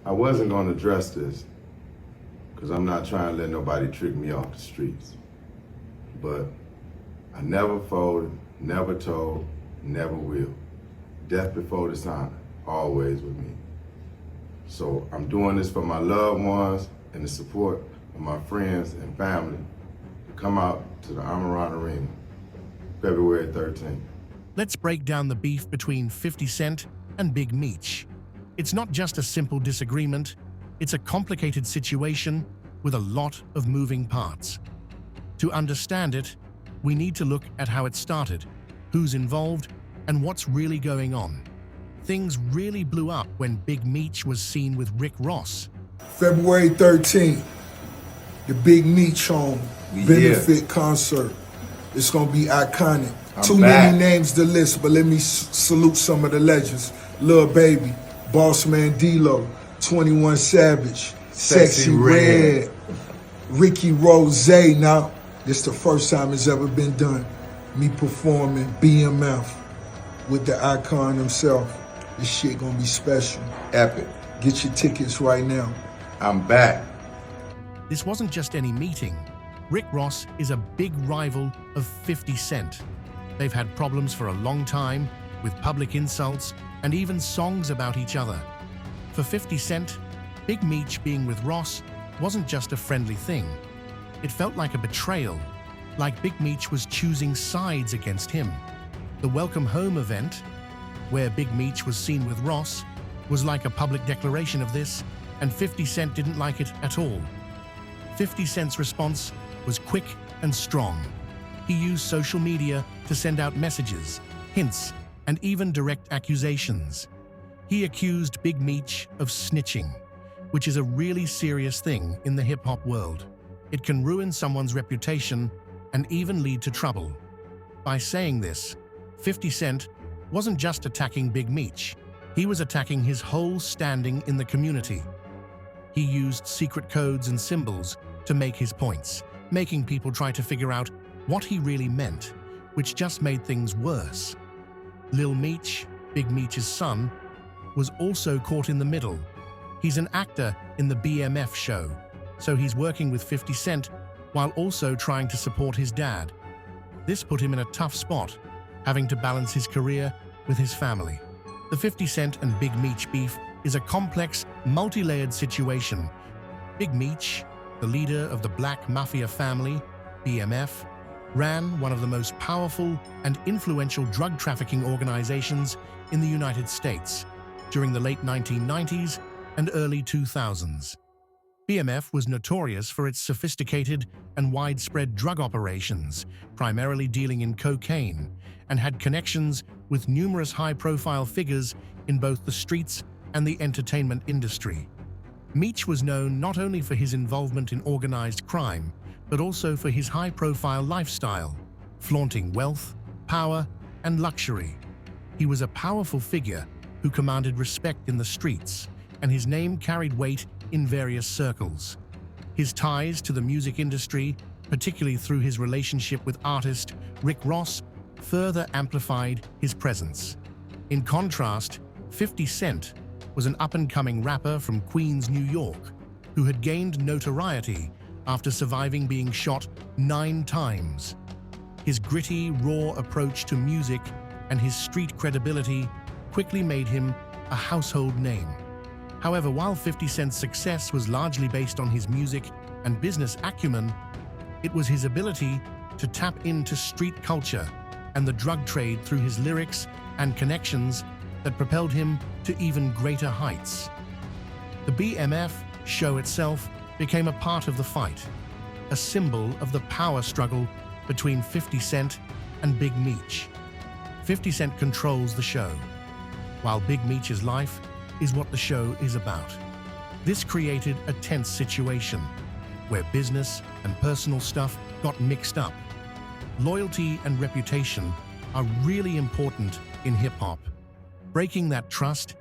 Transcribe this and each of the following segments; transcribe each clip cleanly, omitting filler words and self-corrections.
I wasn't going to address this because I'm not trying to let nobody trick me off the streets. But I never folded, never told, never will. Death before dishonor, always with me. So I'm doing this for my loved ones and the support of my friends and family to come out to the Amaran Arena, February 13th. Let's break down the beef between 50 Cent and Big Meech. It's not just a simple disagreement, it's a complicated situation with a lot of moving parts. To understand it, we need to look at how it started, who's involved, and what's really going on. Things really blew up when Big Meech was seen with Rick Ross. February 13th, the Big Meech Home benefit concert. It's gonna be iconic. Too many names to list, but let me salute some of the legends. Lil Baby, Boss Man D-Lo, 21 Savage, Sexy Red, Ricky Rose. Now, this the first time it's ever been done. Me performing BMF with the icon himself. This shit gonna be special. Epic. Get your tickets right now. I'm back. This wasn't just any meeting. Rick Ross is a big rival of 50 Cent. They've had problems for a long time, with public insults and even songs about each other. For 50 Cent, Big Meech being with Ross wasn't just a friendly thing. It felt like a betrayal, like Big Meech was choosing sides against him. The Welcome Home event, where Big Meech was seen with Ross, was like a public declaration of this, and 50 Cent didn't like it at all. 50 Cent's response was quick and strong. He used social media to send out messages, hints, and even direct accusations. He accused Big Meech of snitching, which is a really serious thing in the hip-hop world. It can ruin someone's reputation and even lead to trouble. By saying this, 50 Cent wasn't just attacking Big Meech, he was attacking his whole standing in the community. He used secret codes and symbols to make his points, making people try to figure out what he really meant, which just made things worse. Lil Meech, Big Meech's son, was also caught in the middle. He's an actor in the BMF show, so he's working with 50 Cent while also trying to support his dad. This put him in a tough spot, having to balance his career with his family. The 50 Cent and Big Meech beef is a complex, multi-layered situation. Big Meech, the leader of the Black Mafia family, BMF, ran one of the most powerful and influential drug trafficking organizations in the United States during the late 1990s and early 2000s. BMF was notorious for its sophisticated and widespread drug operations, primarily dealing in cocaine, and had connections with numerous high-profile figures in both the streets and the entertainment industry. Meech was known not only for his involvement in organized crime, but also for his high-profile lifestyle, flaunting wealth, power, and luxury. He was a powerful figure who commanded respect in the streets, and his name carried weight in various circles. His ties to the music industry, particularly through his relationship with artist Rick Ross, further amplified his presence. In contrast, 50 Cent was an up-and-coming rapper from Queens, New York, who had gained notoriety after surviving being shot 9 times. His gritty, raw approach to music and his street credibility quickly made him a household name. However, while 50 Cent's success was largely based on his music and business acumen, it was his ability to tap into street culture and the drug trade through his lyrics and connections that propelled him to even greater heights. The BMF show itself became a part of the fight, a symbol of the power struggle between 50 Cent and Big Meech. 50 Cent controls the show, while Big Meech's life is what the show is about. This created a tense situation where business and personal stuff got mixed up. Loyalty and reputation are really important in hip-hop. Breaking that trust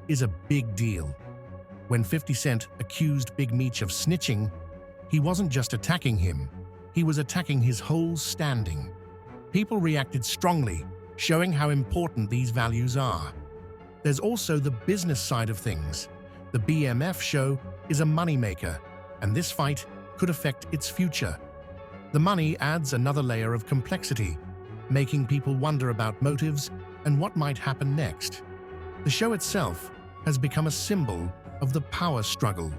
is a big deal. When 50 Cent accused Big Meech of snitching, he wasn't just attacking him, he was attacking his whole standing. People reacted strongly, showing how important these values are. There's also the business side of things. The BMF show is a moneymaker, and this fight could affect its future. The money adds another layer of complexity, making people wonder about motives and what might happen next. The show itself has become a symbol of the power struggle,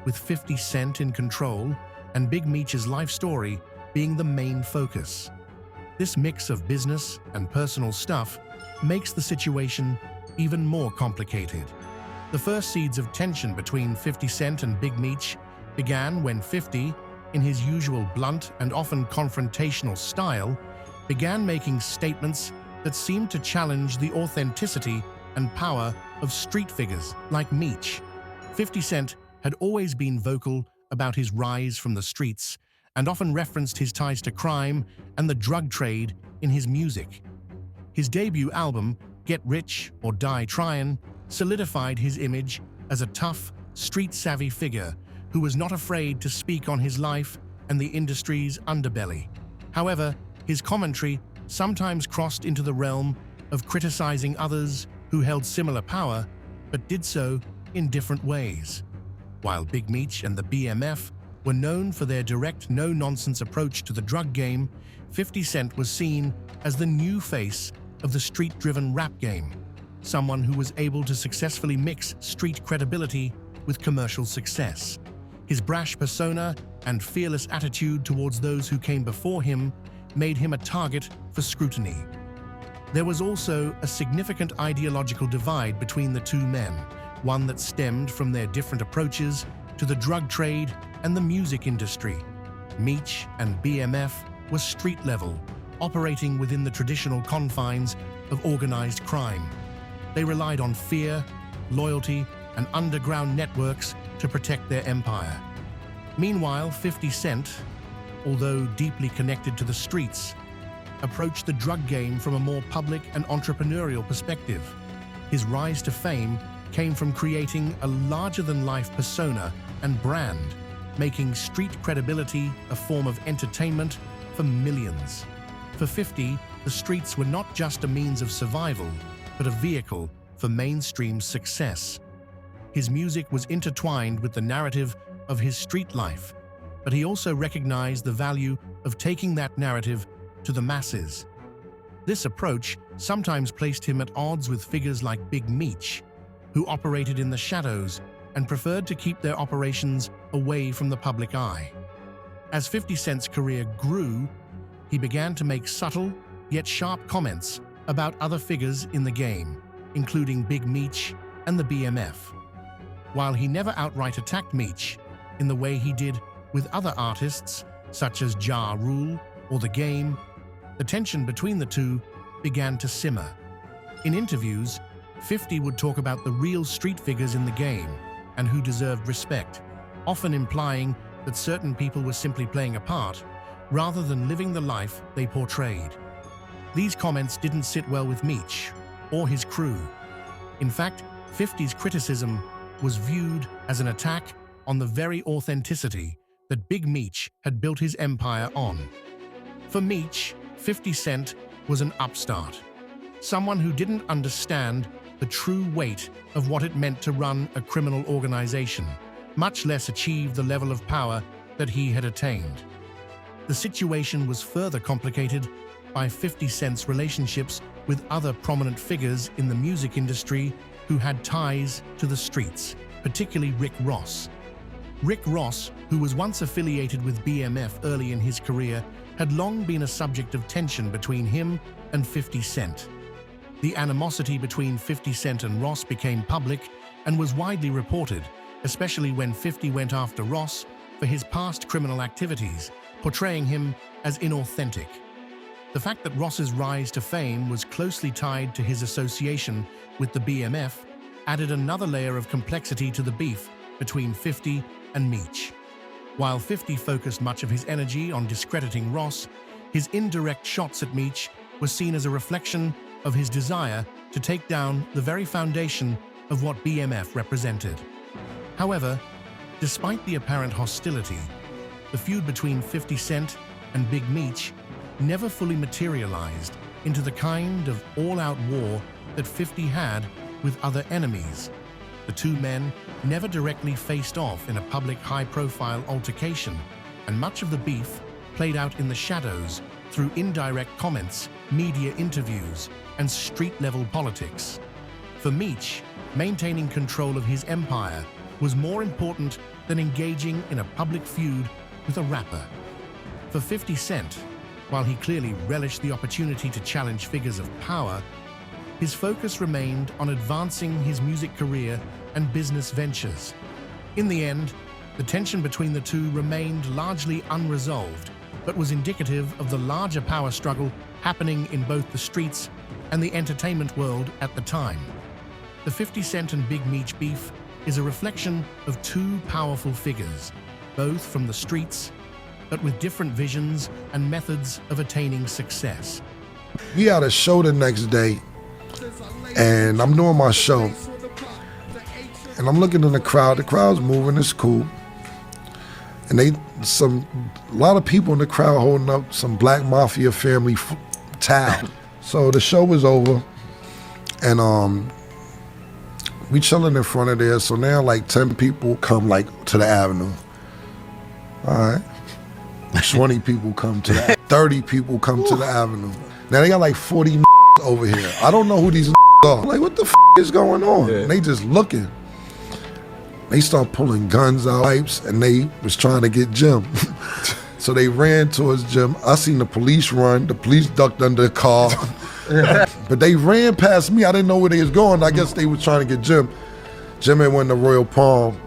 with 50 Cent in control and Big Meech's life story being the main focus. This mix of business and personal stuff makes the situation even more complicated. The first seeds of tension between 50 Cent and Big Meech began when 50, in his usual blunt and often confrontational style, began making statements that seemed to challenge the authenticity and power of street figures like Meech. 50 Cent had always been vocal about his rise from the streets and often referenced his ties to crime and the drug trade in his music. His debut album, Get Rich or Die Tryin', solidified his image as a tough, street-savvy figure who was not afraid to speak on his life and the industry's underbelly. However, his commentary sometimes crossed into the realm of criticizing others who held similar power, but did so in different ways. While Big Meech and the BMF were known for their direct, no-nonsense approach to the drug game, 50 Cent was seen as the new face of the street-driven rap game, someone who was able to successfully mix street credibility with commercial success. His brash persona and fearless attitude towards those who came before him made him a target for scrutiny. There was also a significant ideological divide between the two men, one that stemmed from their different approaches to the drug trade and the music industry. Meech and BMF were street-level, operating within the traditional confines of organized crime. They relied on fear, loyalty, and underground networks to protect their empire. Meanwhile, 50 Cent, although deeply connected to the streets, approached the drug game from a more public and entrepreneurial perspective. His rise to fame came from creating a larger-than-life persona and brand, making street credibility a form of entertainment for millions. For 50, the streets were not just a means of survival, but a vehicle for mainstream success. His music was intertwined with the narrative of his street life, but he also recognized the value of taking that narrative to the masses. This approach sometimes placed him at odds with figures like Big Meech, who operated in the shadows and preferred to keep their operations away from the public eye. As 50 Cent's career grew, he began to make subtle yet sharp comments about other figures in the game, including Big Meech and the BMF. While he never outright attacked Meech in the way he did with other artists such as Ja Rule or The Game, the tension between the two began to simmer. In interviews, 50 would talk about the real street figures in the game and who deserved respect, often implying that certain people were simply playing a part rather than living the life they portrayed. These comments didn't sit well with Meech or his crew. In fact, 50's criticism was viewed as an attack on the very authenticity that Big Meech had built his empire on. For Meech, 50 Cent was an upstart, someone who didn't understand the true weight of what it meant to run a criminal organization, much less achieve the level of power that he had attained. The situation was further complicated by 50 Cent's relationships with other prominent figures in the music industry who had ties to the streets, particularly Rick Ross. Rick Ross, who was once affiliated with BMF early in his career, had long been a subject of tension between him and 50 Cent. The animosity between 50 Cent and Ross became public and was widely reported, especially when 50 went after Ross for his past criminal activities, portraying him as inauthentic. The fact that Ross's rise to fame was closely tied to his association with the BMF added another layer of complexity to the beef between 50 and Meech. While 50 focused much of his energy on discrediting Ross, his indirect shots at Meech were seen as a reflection of his desire to take down the very foundation of what BMF represented. However, despite the apparent hostility, the feud between 50 Cent and Big Meech never fully materialized into the kind of all-out war that 50 had with other enemies. The two men never directly faced off in a public high-profile altercation, and much of the beef played out in the shadows through indirect comments, media interviews, and street-level politics. For Meech, maintaining control of his empire was more important than engaging in a public feud with a rapper. For 50 Cent, while he clearly relished the opportunity to challenge figures of power, his focus remained on advancing his music career and business ventures. In the end, the tension between the two remained largely unresolved, but was indicative of the larger power struggle happening in both the streets and the entertainment world at the time. The 50 Cent and Big Meech beef is a reflection of two powerful figures, both from the streets, but with different visions and methods of attaining success. We had a show the next day, and I'm doing my show, and I'm looking in the crowd's moving, it's cool. And a lot of people in the crowd holding up some Black Mafia family towel. So the show was over, and we chilling in front of there. So now like 10 people come like to the avenue. All right. 20 people come to the 30 people come to the avenue. Now they got like 40 over here. I don't know who these are. Like, what the is going on? And they just looking. They start pulling guns out, pipes, and they was trying to get Jim. So they ran towards Jim. I seen the police run. The police ducked under the car. But they ran past me. I didn't know where they was going. I guess they was trying to get Jim. Jim had went to Royal Palm.